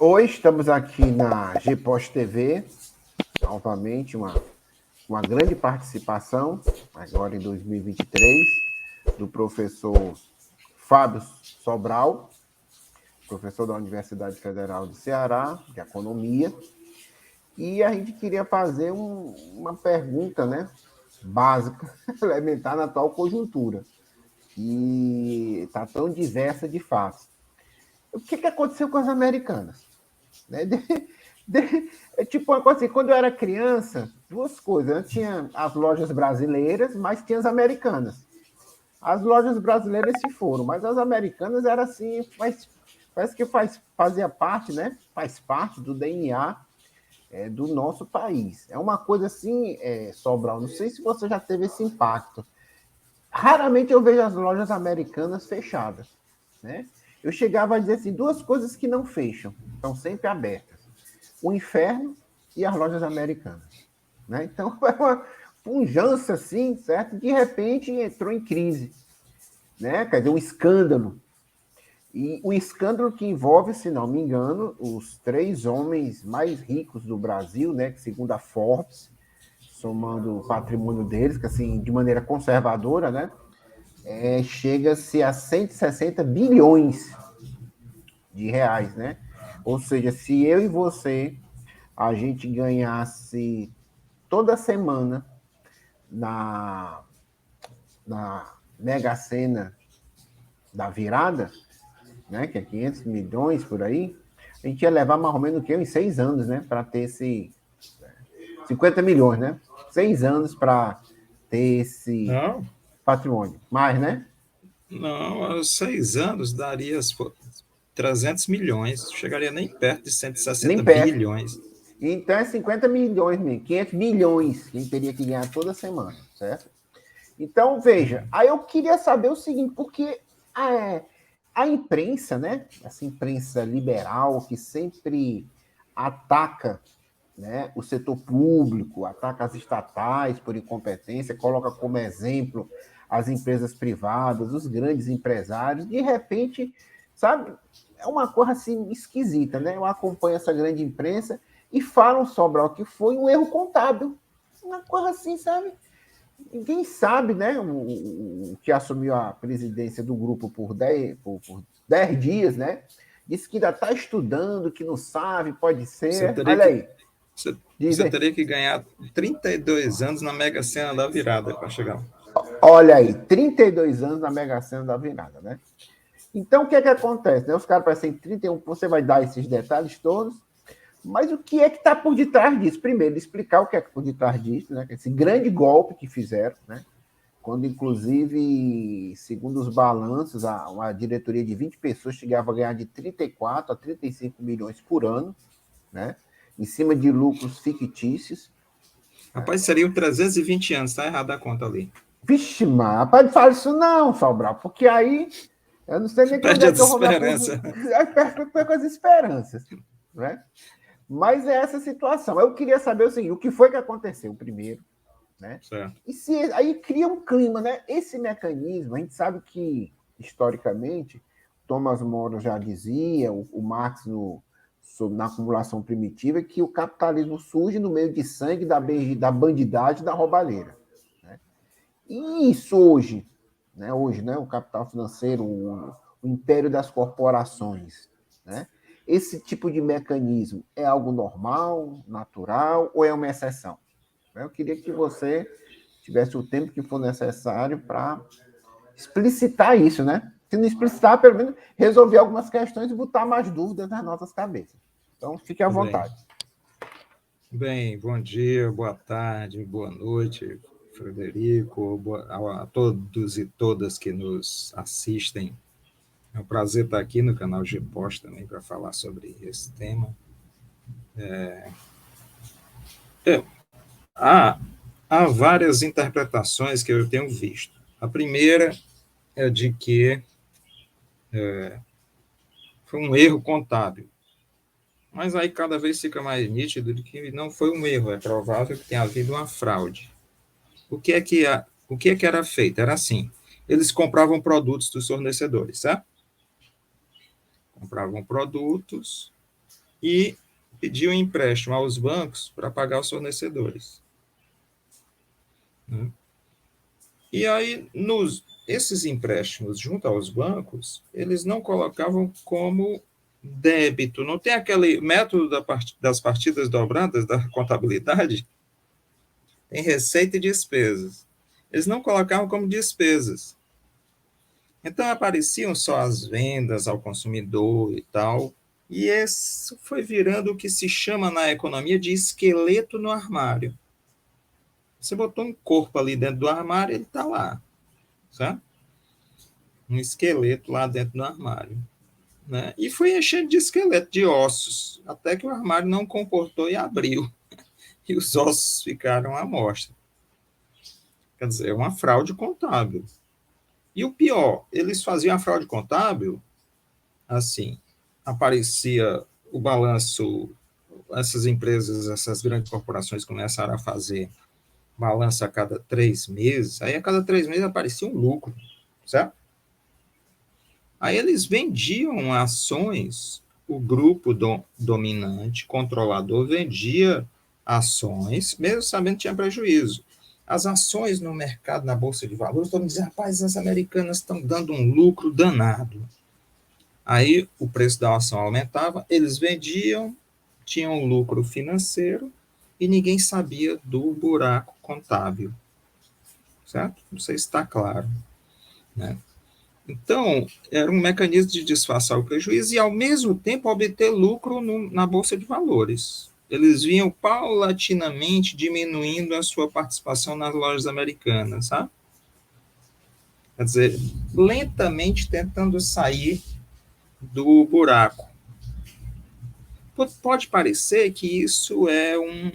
Hoje estamos aqui na GPOS TV, novamente uma grande participação, agora em 2023, do professor Fábio Sobral, professor da Universidade Federal do Ceará, de Economia, e a gente queria fazer uma pergunta, né, básica, elementar na atual conjuntura, que está tão diversa de fato. O que aconteceu com as americanas? Né? Tipo uma coisa assim, quando eu era criança, duas coisas. Eu tinha as lojas brasileiras, mas tinha as americanas. As lojas brasileiras se foram, mas as americanas eram assim, parece que fazia parte, né? Faz parte do DNA do nosso país. É uma coisa assim, Sobral, não sei se você já teve esse impacto. Raramente eu vejo as lojas americanas fechadas, né? Eu chegava a dizer assim, duas coisas que não fecham, estão sempre abertas. O inferno e as lojas americanas, né? Então, é uma pujança assim, certo? De repente entrou em crise, né? Quer dizer, um escândalo. E o escândalo que envolve, se não me engano, os 3 homens mais ricos do Brasil, né? Que segundo a Forbes, somando o patrimônio deles, que assim, de maneira conservadora, né? Chega-se a 160 bilhões de reais, né? Ou seja, se eu e você a gente ganhasse toda semana na Mega Sena da virada, né, que é 500 milhões por aí, a gente ia levar mais ou menos o quê? Uns 6 anos, né, para ter esse 50 milhões, né? 6 anos para ter esse Não, patrimônio. Mais, né? não, aos 6 anos daria 300 milhões, chegaria nem perto de Nem 160 perto. bilhões. Então é 50 milhões, 500 milhões que a gente teria que ganhar toda semana, certo? Então, veja, aí eu queria saber o seguinte, porque a imprensa, né, essa imprensa liberal que sempre ataca, né, o setor público, ataca as estatais por incompetência, coloca como exemplo as empresas privadas, os grandes empresários, de repente, sabe, é uma coisa assim esquisita, né? Eu acompanho essa grande imprensa e falam, Sobral, que foi um erro contábil. Uma coisa assim, sabe? Ninguém sabe, né? O que assumiu a presidência do grupo por 10 dias, né? Disse que ainda está estudando, que não sabe, pode Você ser. teria Olha que, aí, você, diz você aí. teria que ganhar 32 anos na Mega Sena da virada para chegar lá. Olha aí, 32 anos na Mega Sena da virada, né? Então, o que acontece? Né? Os caras parecem 31, você vai dar esses detalhes todos, mas o que é que está por detrás disso? Primeiro, explicar o que é que por detrás disso, né? Esse grande golpe que fizeram, né? Quando, inclusive, segundo os balanços, uma diretoria de 20 pessoas chegava a ganhar de 34 a 35 milhões por ano, né? Em cima de lucros fictícios. Rapaz, seriam 320 anos, tá errada a conta ali. Vixe, mano, rapaz, não fala isso não, Sobral, porque aí eu não sei nem que onde Perde é a que eu vou me esperança. aposentar. Perco as esperanças, né? Mas é essa situação. Eu queria saber o seguinte, o que foi que aconteceu primeiro, né? Certo. E se aí cria um clima, né? Esse mecanismo, a gente sabe que, historicamente, Thomas More já dizia, o Marx na acumulação primitiva, que o capitalismo surge no meio de sangue, da bandidagem, da roubalheira. Né? E isso hoje, né? O capital financeiro, o império das corporações, né? Esse tipo de mecanismo é algo normal, natural ou é uma exceção? Eu queria que você tivesse o tempo que for necessário para explicitar isso, né? Se não explicitar, pelo menos resolver algumas questões e botar mais dúvidas nas nossas cabeças. Então, fique à Bem, vontade. bem, bom dia, boa tarde, boa noite, Frederico, a todos e todas que nos assistem. É um prazer estar aqui no canal GPOS também para falar sobre esse tema. É, há, há várias interpretações que eu tenho visto. A primeira é de que foi um erro contábil, mas aí cada vez fica mais nítido de que não foi um erro, é provável que tenha havido uma fraude. O que é que era feito? Era assim, eles compravam produtos dos fornecedores, certo? Compravam produtos e pediu um empréstimo aos bancos para pagar os fornecedores. Né? E aí, esses empréstimos junto aos bancos, eles não colocavam como débito. Não tem aquele método das partidas dobradas da contabilidade? Tem receita e despesas. Eles não colocavam como despesas. Então, apareciam só as vendas ao consumidor e tal, e isso foi virando o que se chama na economia de esqueleto no armário. Você botou um corpo ali dentro do armário, ele está lá, certo? Um esqueleto lá dentro do armário. Né? E foi enchendo de esqueleto, de ossos, até que o armário não comportou e abriu, e os ossos ficaram à mostra. Quer dizer, é uma fraude contábil. E o pior, eles faziam a fraude contábil assim, aparecia o balanço, essas empresas, essas grandes corporações começaram a fazer balanço a cada 3 meses, aí a cada 3 meses aparecia um lucro, certo? Aí eles vendiam ações, o grupo dominante, controlador, vendia ações, mesmo sabendo que tinha prejuízo. As ações no mercado, na Bolsa de Valores, todo mundo dizia, rapaz, as americanas estão dando um lucro danado. Aí o preço da ação aumentava, eles vendiam, tinham um lucro financeiro e ninguém sabia do buraco contábil. Certo? Não sei se está claro. Né? Então, era um mecanismo de disfarçar o prejuízo e, ao mesmo tempo, obter lucro na Bolsa de Valores. Eles vinham paulatinamente diminuindo a sua participação nas lojas americanas, sabe? Quer dizer, lentamente tentando sair do buraco. Pode parecer que isso é um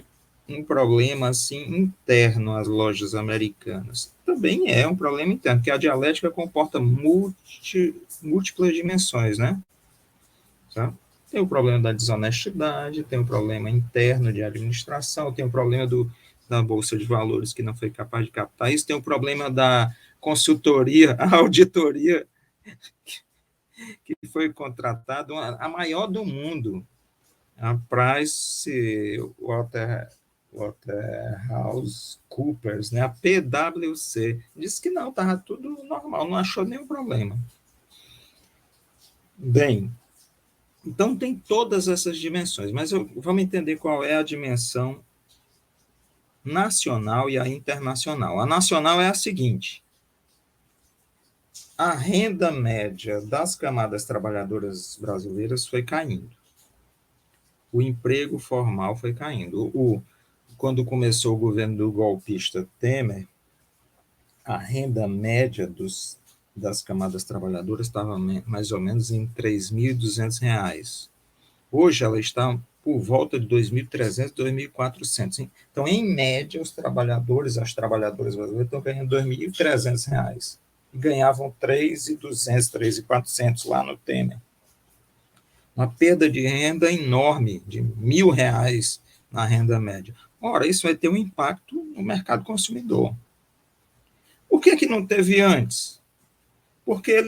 problema assim interno às lojas americanas. Também é um problema interno, porque a dialética comporta múltiplas dimensões, né? Tá? Tem o problema da desonestidade, tem o problema interno de administração, tem o problema da Bolsa de Valores que não foi capaz de captar isso, tem o problema da consultoria, a auditoria que foi contratada, a maior do mundo, a Price WaterhouseCoopers, né, a PwC, disse que não, estava tudo normal, não achou nenhum problema. Bem, então tem todas essas dimensões, mas vamos entender qual é a dimensão nacional e a internacional. A nacional é a seguinte: a renda média das camadas trabalhadoras brasileiras foi caindo. O emprego formal foi caindo. Quando começou o governo do golpista Temer, a renda média das camadas trabalhadoras estava mais ou menos em R$ 3.200. Hoje ela está por volta de R$ 2.300, R$ 2.400. Então, em média, as trabalhadoras brasileiras estão ganhando R$ 2.300. E ganhavam R$ 3.200, R$ 3.400 lá no Temer. Uma perda de renda enorme, de R$ 1.000 na renda média. Ora, isso vai ter um impacto no mercado consumidor. Por que não teve antes? Porque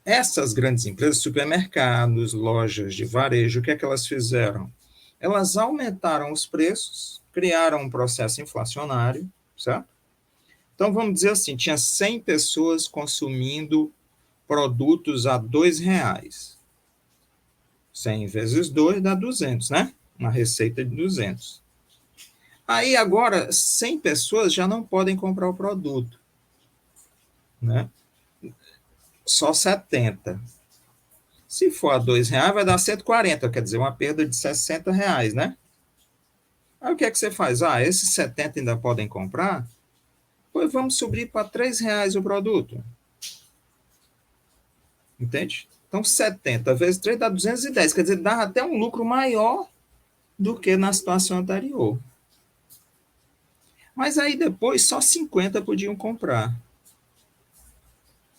essas grandes empresas, supermercados, lojas de varejo, o que é que elas fizeram? Elas aumentaram os preços, criaram um processo inflacionário, certo? Então, vamos dizer assim, tinha 100 pessoas consumindo produtos a R$2. 100 vezes 2 dá 200, né? Uma receita de 200. Aí, agora, 100 pessoas já não podem comprar o produto, né? Só 70. Se for a R$2, vai dar 140, quer dizer, uma perda de R$60, né? Aí o que é que você faz? Esses 70 ainda podem comprar? Pois vamos subir para R$3 o produto. Entende? Então, 70 vezes 3 dá 210, quer dizer, dá até um lucro maior do que na situação anterior. Mas aí depois só 50 podiam comprar.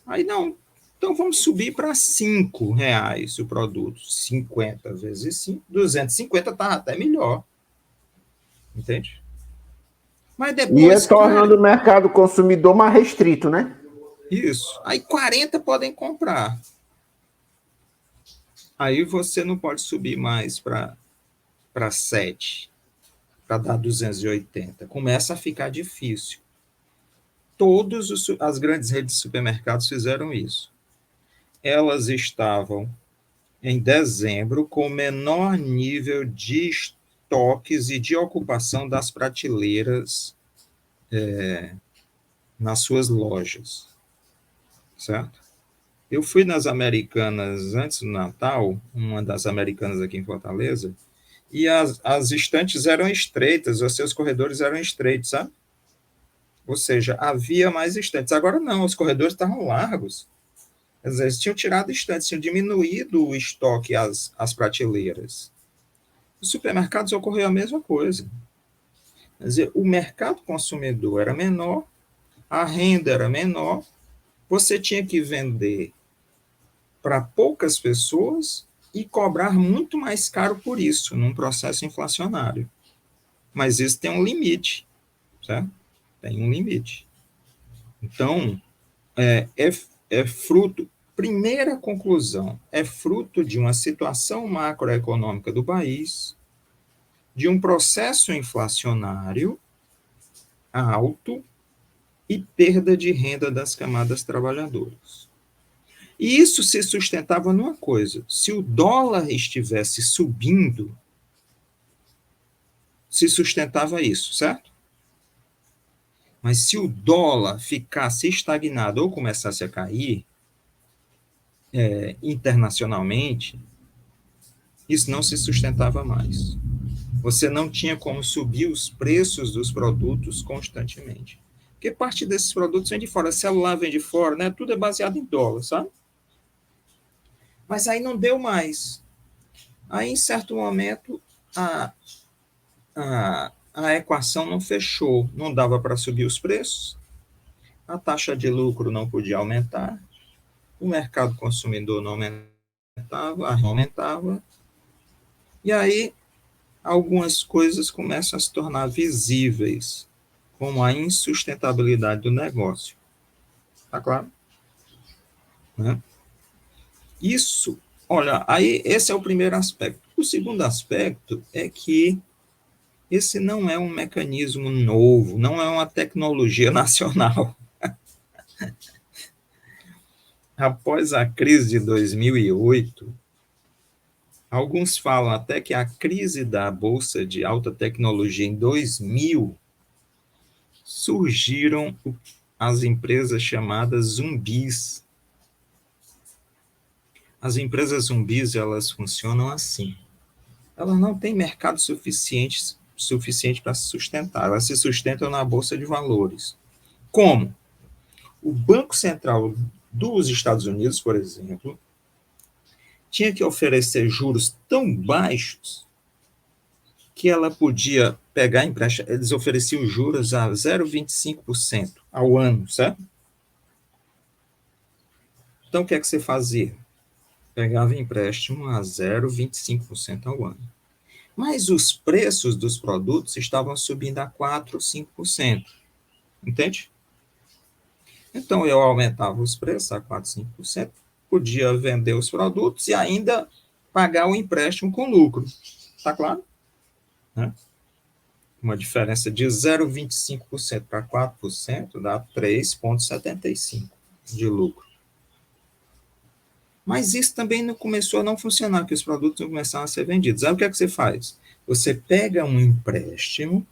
Aí não, então vamos subir para R$5 o produto. 50 vezes 5, 250 está até melhor. Entende? Mas depois. Ia tornando o mercado consumidor mais restrito, né? Isso. Aí 40 podem comprar. Aí você não pode subir mais para 7, para dar 280. Começa a ficar difícil. As grandes redes de supermercados fizeram isso. Elas estavam, em dezembro, com o menor nível de estoques e de ocupação das prateleiras nas suas lojas, certo? Eu fui nas Americanas antes do Natal, uma das Americanas aqui em Fortaleza, e as estantes eram estreitas, os seus corredores eram estreitos, sabe? Ou seja, havia mais estantes. Agora não, os corredores estavam largos. Às vezes tinham tirado estantes, tinham diminuído o estoque, as prateleiras. Nos supermercados ocorreu a mesma coisa. Quer dizer, o mercado consumidor era menor, a renda era menor, você tinha que vender para poucas pessoas e cobrar muito mais caro por isso, num processo inflacionário. Mas isso tem um limite, certo? Tem um limite. Então, é fruto, primeira conclusão, é fruto de uma situação macroeconômica do país, de um processo inflacionário alto e perda de renda das camadas trabalhadoras. E isso se sustentava numa coisa: se o dólar estivesse subindo, se sustentava isso, certo? Mas se o dólar ficasse estagnado ou começasse a cair internacionalmente, isso não se sustentava mais. Você não tinha como subir os preços dos produtos constantemente. Porque parte desses produtos vem de fora, celular vem de fora, né? Tudo é baseado em dólar, sabe? Mas aí não deu mais. Aí, em certo momento, a equação não fechou, não dava para subir os preços, a taxa de lucro não podia aumentar, o mercado consumidor não aumentava, e aí algumas coisas começam a se tornar visíveis, como a insustentabilidade do negócio. Tá claro? Né? Isso, olha, aí esse é o primeiro aspecto. O segundo aspecto é que esse não é um mecanismo novo, não é uma tecnologia nacional. Após a crise de 2008, alguns falam até que a crise da Bolsa de Alta Tecnologia em 2000 surgiram as empresas chamadas zumbis. As empresas zumbis, elas funcionam assim. Elas não têm mercado suficiente para se sustentar. Elas se sustentam na Bolsa de Valores. Como? O Banco Central dos Estados Unidos, por exemplo, tinha que oferecer juros tão baixos que ela podia pegar empréstimo. Eles ofereciam juros a 0,25% ao ano, certo? Então, o que é que você fazia? Pegava empréstimo a 0,25% ao ano. Mas os preços dos produtos estavam subindo a 4%, 5%. Entende? Então, eu aumentava os preços a 4%, 5%, podia vender os produtos e ainda pagar o empréstimo com lucro. Está claro? Né? Uma diferença de 0,25% para 4% dá 3,75% de lucro. Mas isso também não começou a não funcionar, porque os produtos não começaram a ser vendidos. Aí o que é que você faz? Você pega um empréstimo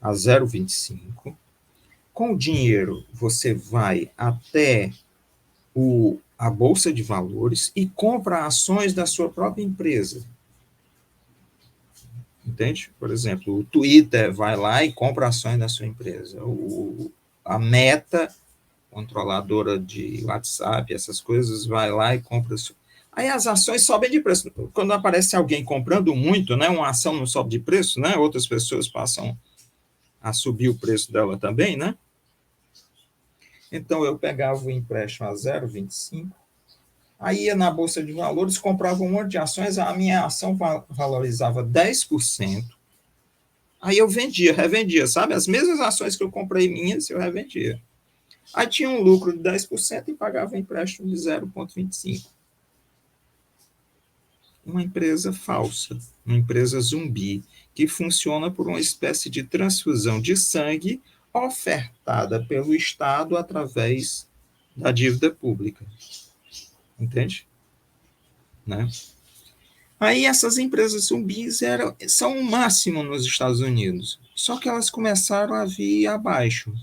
a 0,25%, com o dinheiro você vai até a Bolsa de Valores e compra ações da sua própria empresa. Entende? Por exemplo, o Twitter vai lá e compra ações da sua empresa. A Meta, controladora de WhatsApp, essas coisas, vai lá e compra. Aí as ações sobem de preço. Quando aparece alguém comprando muito, né, uma ação não sobe de preço, né, outras pessoas passam a subir o preço dela também, né? Então eu pegava o empréstimo a 0,25, aí ia na Bolsa de Valores, comprava um monte de ações, a minha ação valorizava 10%, aí eu vendia, revendia, sabe? As mesmas ações que eu comprei minhas, eu revendia. Aí tinha um lucro de 10% e pagava um empréstimo de 0,25. uma empresa falsa, uma empresa zumbi, que funciona por uma espécie de transfusão de sangue ofertada pelo Estado através da dívida pública. Entende? Né? Aí essas empresas zumbis são o máximo nos Estados Unidos. Só que elas começaram a vir abaixo.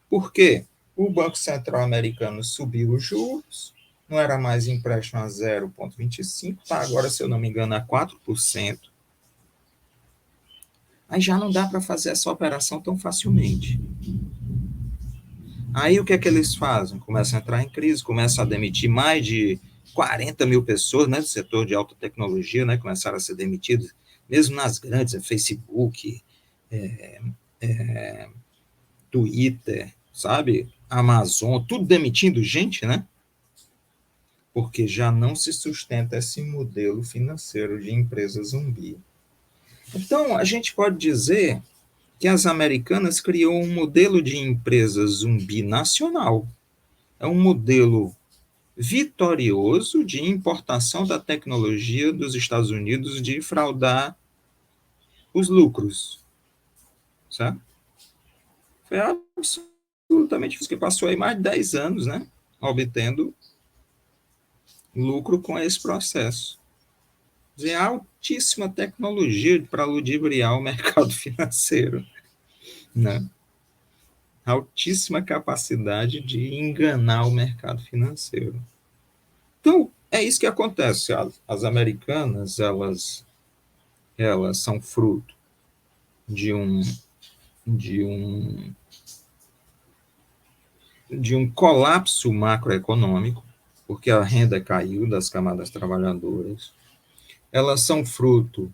Por quê? O Banco Central americano subiu os juros, não era mais empréstimo a 0,25, tá agora, se eu não me engano, a 4%. Aí já não dá para fazer essa operação tão facilmente. Aí o que é que eles fazem? Começam a entrar em crise, começam a demitir mais de 40 mil pessoas, né, do setor de alta tecnologia, né, começaram a ser demitidos, mesmo nas grandes, Facebook, Twitter, sabe? Amazon, tudo demitindo gente, né? Porque já não se sustenta esse modelo financeiro de empresa zumbi. Então, a gente pode dizer que as americanas criou um modelo de empresa zumbi nacional. É um modelo vitorioso de importação da tecnologia dos Estados Unidos de fraudar os lucros, certo? Foi absolutamente isso, que passou aí mais de 10 anos, né, obtendo lucro com esse processo. Quer dizer, altíssima tecnologia para ludibriar o mercado financeiro, né? Altíssima capacidade de enganar o mercado financeiro. Então, é isso que acontece. As americanas, elas são fruto de um, de um, de um colapso macroeconômico, porque a renda caiu das camadas trabalhadoras. Elas são fruto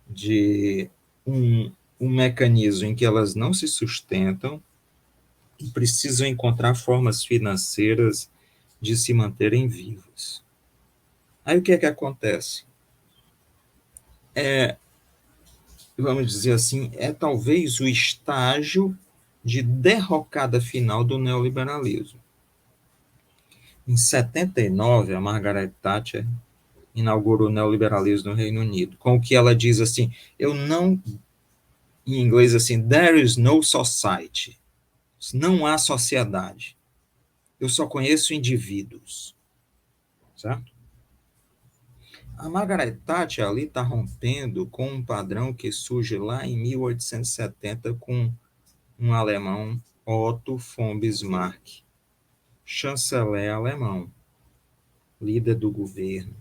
de um mecanismo em que elas não se sustentam e precisam encontrar formas financeiras de se manterem vivas. Aí o que é que acontece? Vamos dizer assim, é talvez o estágio de derrocada final do neoliberalismo. Em 79, a Margaret Thatcher inaugurou o neoliberalismo no Reino Unido, com o que ela diz assim, em inglês assim, there is no society, não há sociedade, eu só conheço indivíduos, certo? A Margaret Thatcher ali está rompendo com um padrão que surge lá em 1870 com um alemão, Otto von Bismarck, chanceler alemão, líder do governo.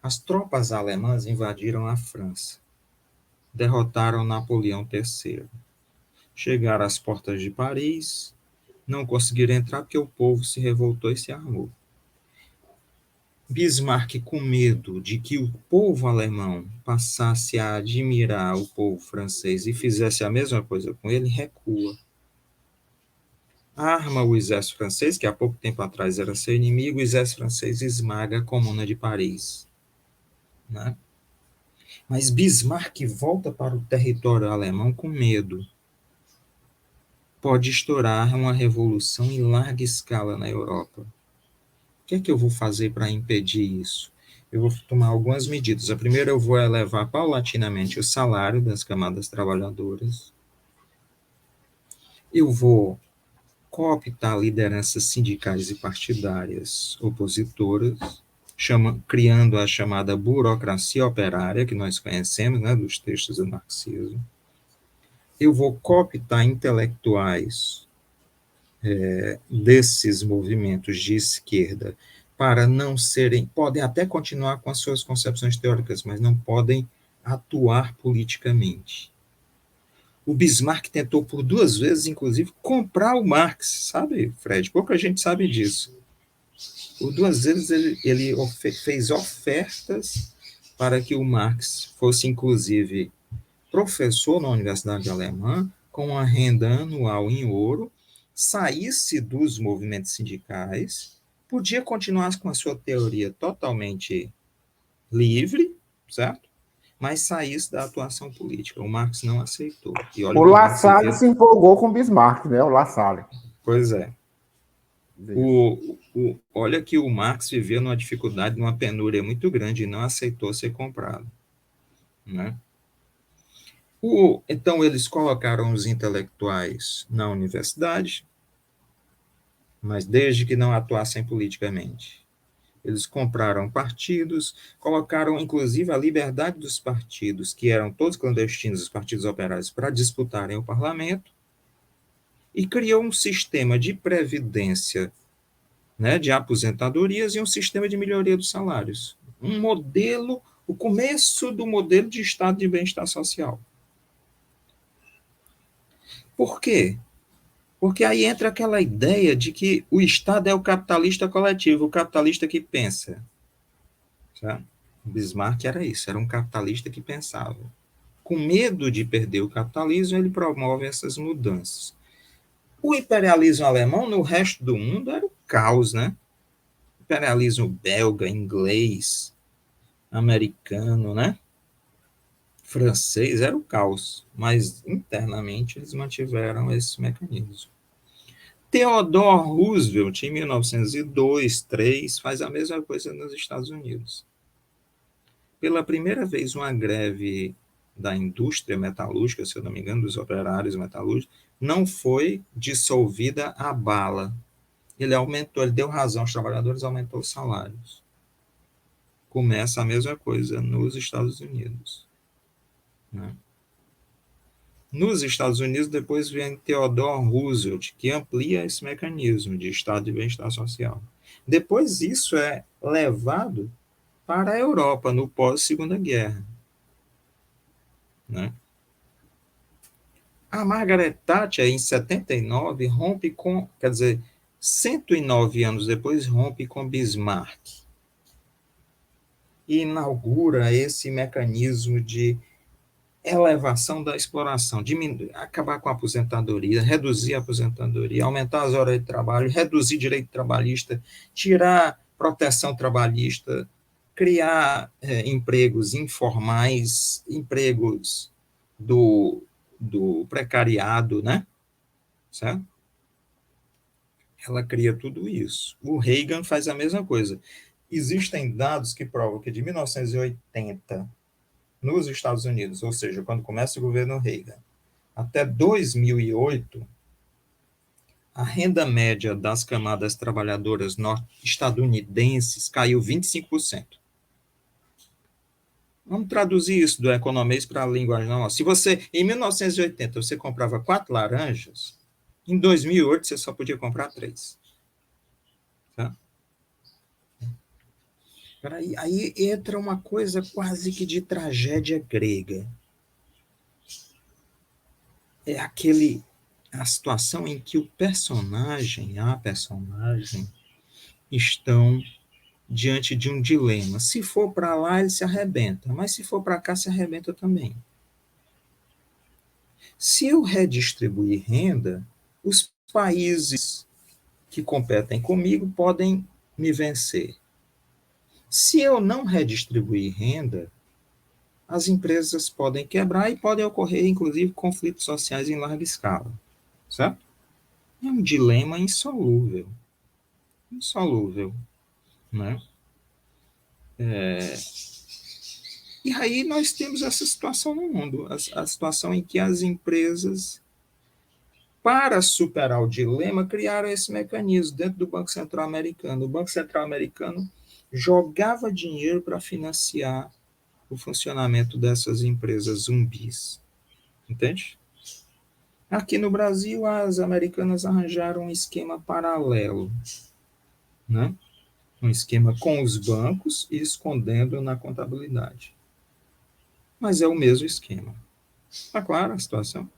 As tropas alemãs invadiram a França, derrotaram Napoleão III, chegaram às portas de Paris, não conseguiram entrar porque o povo se revoltou e se armou. Bismarck, com medo de que o povo alemão passasse a admirar o povo francês e fizesse a mesma coisa com ele, recua. Arma o exército francês, que há pouco tempo atrás era seu inimigo, o exército francês esmaga a Comuna de Paris. Né? Mas Bismarck volta para o território alemão com medo. Pode estourar uma revolução em larga escala na Europa. O que é que eu vou fazer para impedir isso? Eu vou tomar algumas medidas. A primeira, eu vou elevar paulatinamente o salário das camadas trabalhadoras. Eu vou cooptar lideranças sindicais e partidárias opositoras, criando a chamada burocracia operária, que nós conhecemos, né, dos textos do marxismo. Eu vou cooptar intelectuais desses movimentos de esquerda para não serem, podem até continuar com as suas concepções teóricas, mas não podem atuar politicamente. O Bismarck tentou por 2 vezes, inclusive, comprar o Marx, sabe, Fred? Pouca gente sabe disso. Por 2 vezes ele fez ofertas para que o Marx fosse, inclusive, professor na Universidade Alemã, com uma renda anual em ouro, saísse dos movimentos sindicais, podia continuar com a sua teoria totalmente livre, certo? Mas saísse da atuação política. O Marx não aceitou. E olha O que o La Marx Salle se empolgou com Bismarck, né? O La Salle. Pois é. Olha que o Marx vivia numa dificuldade, numa penúria muito grande e não aceitou ser comprado, né? Então, eles colocaram os intelectuais na universidade, mas desde que não atuassem politicamente. Eles compraram partidos, colocaram inclusive a liberdade dos partidos, que eram todos clandestinos, os partidos operários, para disputarem o parlamento, e criou um sistema de previdência, né, de aposentadorias e um sistema de melhoria dos salários. Um modelo, o começo do modelo de estado de bem-estar social. Por quê? Porque aí entra aquela ideia de que o Estado é o capitalista coletivo, o capitalista que pensa. Certo? Bismarck era isso, era um capitalista que pensava. Com medo de perder o capitalismo, ele promove essas mudanças. O imperialismo alemão no resto do mundo era o caos, né? Imperialismo belga, inglês, americano, né? Francês, era o caos. Mas internamente eles mantiveram esse mecanismo. Theodore Roosevelt, em 1902, 3, faz a mesma coisa nos Estados Unidos. Pela primeira vez, uma greve da indústria metalúrgica, se eu não me engano, dos operários metalúrgicos, não foi dissolvida a bala. Ele aumentou, ele deu razão aos trabalhadores, aumentou os salários. Começa a mesma coisa nos Estados Unidos, né? Nos Estados Unidos, depois vem Theodore Roosevelt, que amplia esse mecanismo de estado de bem-estar social. Depois, isso é levado para a Europa, no pós-Segunda Guerra, né? A Margaret Thatcher, em 79, rompe com, quer dizer, 109 anos depois, rompe com Bismarck e inaugura esse mecanismo de elevação da exploração, acabar com a aposentadoria, reduzir a aposentadoria, aumentar as horas de trabalho, reduzir direito trabalhista, tirar proteção trabalhista, criar empregos informais, empregos do, do precariado, né? Certo? Ela cria tudo isso. O Reagan faz a mesma coisa. Existem dados que provam que de 1980, nos Estados Unidos, ou seja, quando começa o governo Reagan, até 2008, a renda média das camadas trabalhadoras estadunidenses caiu 25%. Vamos traduzir isso do economês para a linguagem normal. Se você, em 1980, você comprava 4 laranjas, em 2008 você só podia comprar 3. Tá? Aí entra uma coisa quase que de tragédia grega. É a situação em que a personagem estão diante de um dilema. Se for para lá, ele se arrebenta, mas se for para cá, se arrebenta também. Se eu redistribuir renda, os países que competem comigo podem me vencer. Se eu não redistribuir renda, as empresas podem quebrar e podem ocorrer, inclusive, conflitos sociais em larga escala. Certo? É um dilema insolúvel. Insolúvel. Né? E aí nós temos essa situação no mundo, a situação em que as empresas, para superar o dilema, criaram esse mecanismo dentro do Banco Central americano. O Banco Central americano jogava dinheiro para financiar o funcionamento dessas empresas zumbis. Entende? Aqui no Brasil, as americanas arranjaram um esquema paralelo, né? Um esquema com os bancos e escondendo na contabilidade. Mas é o mesmo esquema. Está clara a situação?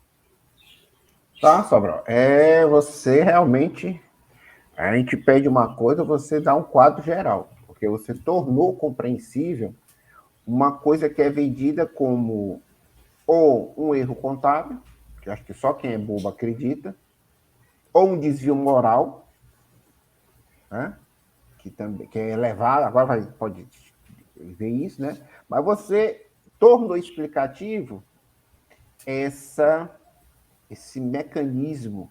Tá, Sobral. Você realmente. A gente pede uma coisa, você dá um quadro geral. Porque você tornou compreensível uma coisa que é vendida como ou um erro contábil, que acho que só quem é bobo acredita, ou um desvio moral, né? Que é elevado, agora pode ver isso, né? Mas você tornou explicativo esse mecanismo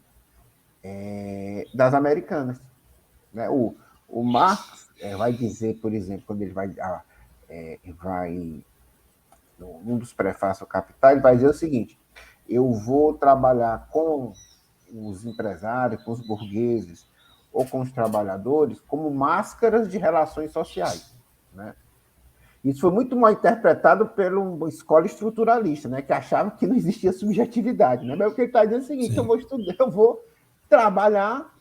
das americanas. Né? O Marx vai dizer, por exemplo, quando ele vai num dos prefácios ao Capital, ele vai dizer o seguinte: eu vou trabalhar com os empresários, com os burgueses ou com os trabalhadores como máscaras de relações sociais, né? Isso foi muito mal interpretado por uma escola estruturalista, né, que achava que não existia subjetividade, né? Mas o que ele está dizendo é o seguinte: eu Sim. vou estudar, eu vou trabalhar,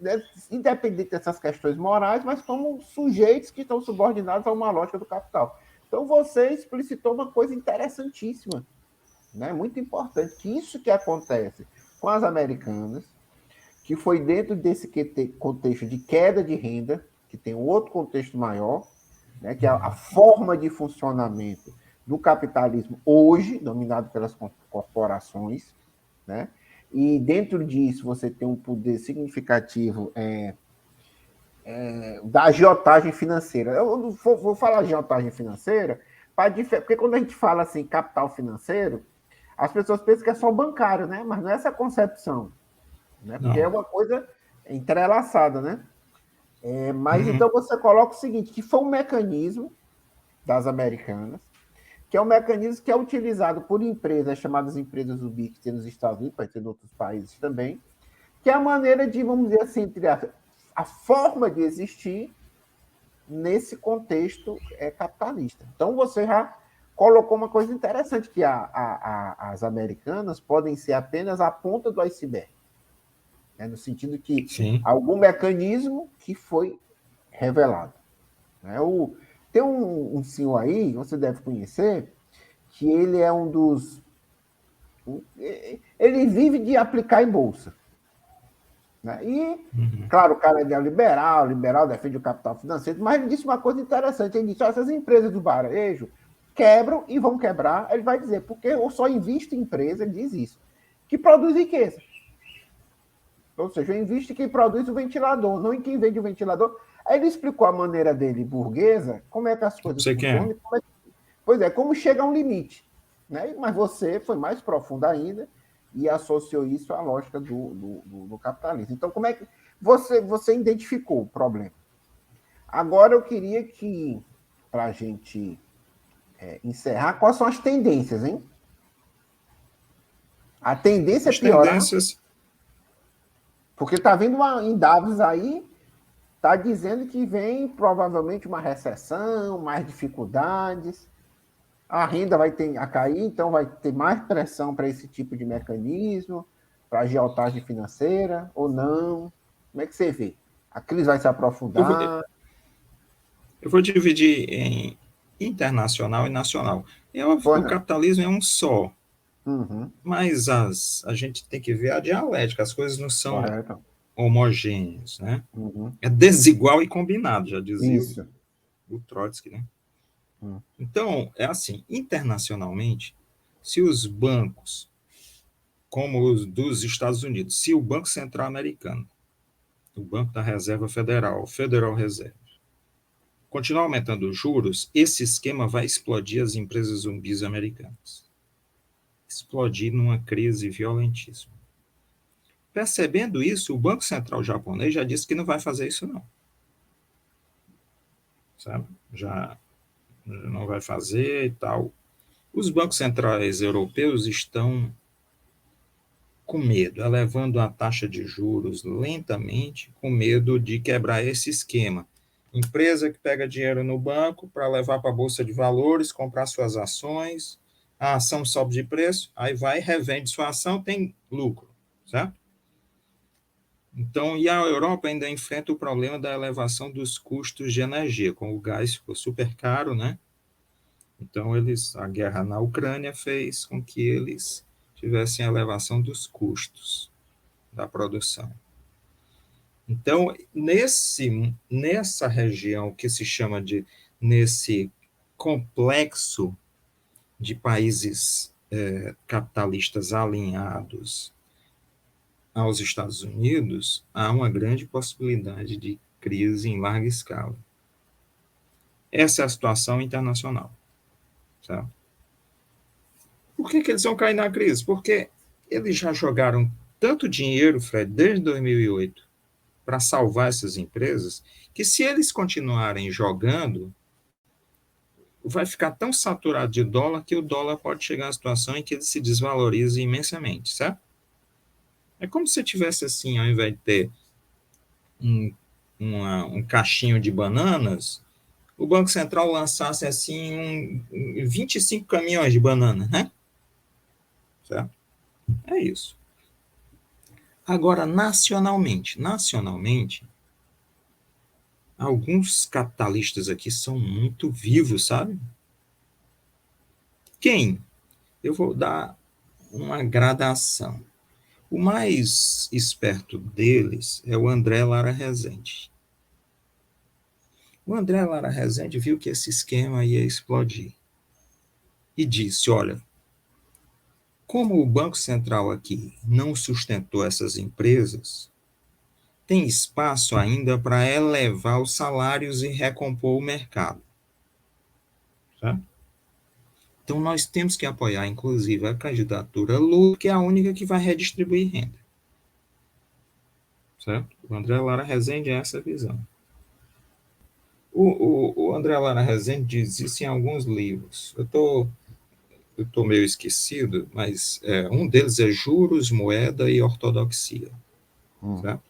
né, independente dessas questões morais, mas como sujeitos que estão subordinados a uma lógica do capital. Então você explicitou uma coisa interessantíssima, né, muito importante, que isso que acontece com as americanas, que foi dentro desse contexto de queda de renda, que tem um outro contexto maior, né, que é a forma de funcionamento do capitalismo hoje, dominado pelas corporações, né? E dentro disso você tem um poder significativo da agiotagem financeira. Eu não vou falar agiotagem financeira, porque quando a gente fala assim, capital financeiro, as pessoas pensam que é só bancário, né? Mas não é essa concepção, né? Porque é Não. uma coisa entrelaçada, né? Mas Uhum. então você coloca o seguinte, que foi um mecanismo das americanas, que é um mecanismo que é utilizado por empresas chamadas empresas UBI, que tem nos Estados Unidos, pode ter em outros países também, que é a maneira de, vamos dizer assim, a forma de existir nesse contexto capitalista. Então você já colocou uma coisa interessante, que as americanas podem ser apenas a ponta do iceberg, né, no sentido que Sim. algum mecanismo que foi revelado. Né? Tem um senhor aí, você deve conhecer, que ele é um dos. Ele vive de aplicar em bolsa. Né? E, Uhum. claro, o cara é liberal, liberal defende o capital financeiro, mas ele disse uma coisa interessante. Ele disse: essas empresas do varejo quebram e vão quebrar. Ele vai dizer, porque eu só invisto em empresa, ele diz isso, que produz riqueza. Ou seja, eu invisto em quem produz o ventilador, não em quem vende o ventilador. Aí ele explicou a maneira dele, burguesa, como é que as coisas Você quer? funcionam. Pois é, como chega a um limite. Né? Mas você foi mais profundo ainda e associou isso à lógica do capitalismo. Então, como é que você identificou o problema? Agora eu queria que, para a gente encerrar, quais são as tendências, hein? A tendência é As piorar, tendências. porque está vindo em Davos aí, está dizendo que vem provavelmente uma recessão, mais dificuldades. A renda vai ter a cair, então vai ter mais pressão para esse tipo de mecanismo, para a agiotagem financeira, ou não? Como é que você vê? A crise vai se Eu vou, aprofundar? eu vou dividir em internacional e nacional. É óbvio que Pois o não. capitalismo é um só, Uhum, mas a gente tem que ver a dialética, as coisas não são correto. homogêneas, né? Uhum. É desigual e combinado, já dizia Isso. o Trotsky, né? Uhum. Então, é assim, internacionalmente, se os bancos, como os dos Estados Unidos, se o Banco Central Americano, o Banco da Reserva Federal, o Federal Reserve, continuar aumentando os juros, esse esquema vai explodir as empresas zumbis americanas. Explodir numa crise violentíssima. Percebendo isso, o Banco Central japonês já disse que não vai fazer isso não. Sabe? Já não vai fazer e tal. Os bancos centrais europeus estão com medo, elevando a taxa de juros lentamente, com medo de quebrar esse esquema. Empresa que pega dinheiro no banco para levar para a bolsa de valores, comprar suas ações, a ação sobe de preço, aí vai, revende sua ação, tem lucro, certo? Então, e a Europa ainda enfrenta o problema da elevação dos custos de energia, com o gás ficou super caro, né? Então, a guerra na Ucrânia fez com que eles tivessem elevação dos custos da produção. Então, nessa região que se chama nesse complexo de países capitalistas alinhados aos Estados Unidos, há uma grande possibilidade de crise em larga escala. Essa é a situação internacional. Certo? Por que eles vão cair na crise? Porque eles já jogaram tanto dinheiro, Fred, desde 2008, para salvar essas empresas, que se eles continuarem jogando, vai ficar tão saturado de dólar que o dólar pode chegar à situação em que ele se desvalorize imensamente, certo? É como se tivesse assim, ao invés de ter um, um caixinho de bananas, o Banco Central lançasse assim 25 caminhões de banana, né? Certo? É isso. Agora, nacionalmente, alguns capitalistas aqui são muito vivos, sabe? Quem? Eu vou dar uma gradação. O mais esperto deles é o André Lara Rezende. O André Lara Rezende viu que esse esquema ia explodir e disse: olha, como o Banco Central aqui não sustentou essas empresas, tem espaço ainda para elevar os salários e recompor o mercado. Certo? Então, nós temos que apoiar, inclusive, a candidatura Lula, que é a única que vai redistribuir renda. Certo? O André Lara Rezende é essa visão. O André Lara Rezende diz isso em alguns livros. Eu tô meio esquecido, mas um deles é Juros, Moeda e Ortodoxia. Certo?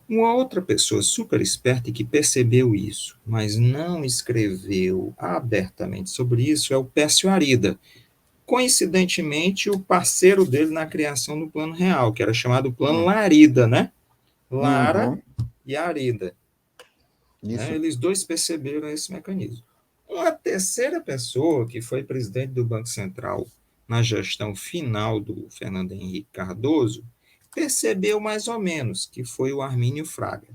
Uma outra pessoa super esperta e que percebeu isso, mas não escreveu abertamente sobre isso, é o Pércio Arida. Coincidentemente, o parceiro dele na criação do Plano Real, que era chamado Plano Larida, né? Lara e Arida. Né? Eles dois perceberam esse mecanismo. Uma terceira pessoa, que foi presidente do Banco Central na gestão final do Fernando Henrique Cardoso, percebeu mais ou menos, que foi o Armínio Fraga.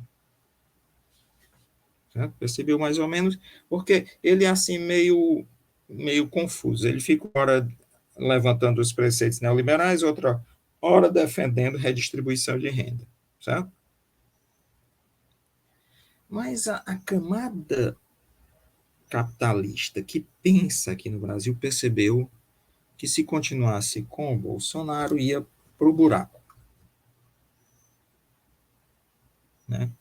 Certo? Percebeu mais ou menos, porque ele é assim meio confuso. Ele fica uma hora levantando os preceitos neoliberais, outra hora defendendo redistribuição de renda. Certo? Mas a camada capitalista que pensa aqui no Brasil percebeu que se continuasse com o Bolsonaro ia para o buraco. Né?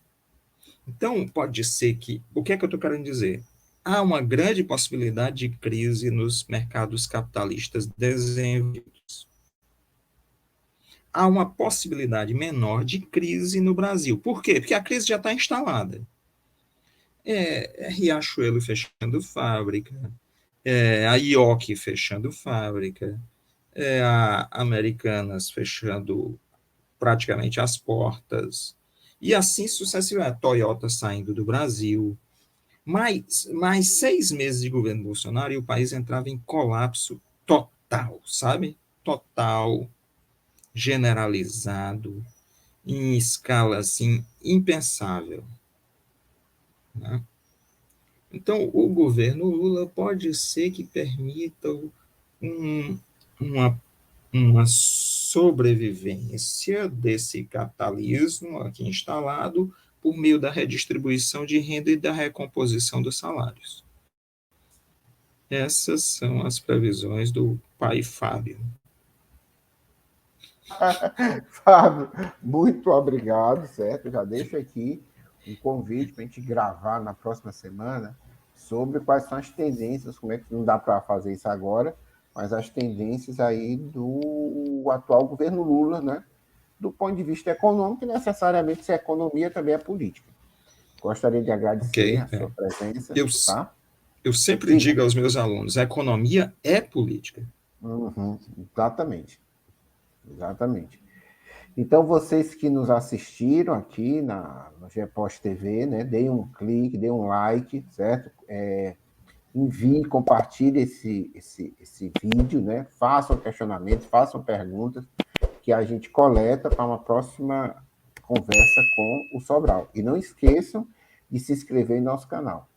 Então, pode ser que... O que é que eu estou querendo dizer? Há uma grande possibilidade de crise nos mercados capitalistas desenvolvidos. Há uma possibilidade menor de crise no Brasil. Por quê? Porque a crise já está instalada. Riachuelo fechando fábrica, a IOC fechando fábrica, a Americanas fechando praticamente as portas, e assim sucessivamente, a Toyota saindo do Brasil. Mais 6 meses de governo Bolsonaro e o país entrava em colapso total, sabe? Total, generalizado, em escala assim, impensável. Né? Então, o governo Lula pode ser que permita uma, uma sobrevivência desse capitalismo aqui instalado por meio da redistribuição de renda e da recomposição dos salários. Essas são as previsões do pai Fábio. Fábio, muito obrigado, certo? Já deixo aqui um convite para a gente gravar na próxima semana sobre quais são as tendências, como é que não dá para fazer isso agora, mas as tendências aí do atual governo Lula, né? Do ponto de vista econômico, e necessariamente se a economia também é política. Gostaria de agradecer a sua presença. Eu sempre digo aos meus alunos, a economia é política. Exatamente. Então, vocês que nos assistiram aqui no GEPOS TV, né, deem um clique, deem um like, certo? Envie, compartilhe esse vídeo, né? Façam questionamentos, façam perguntas, que a gente coleta para uma próxima conversa com o Sobral. E não esqueçam de se inscrever em nosso canal.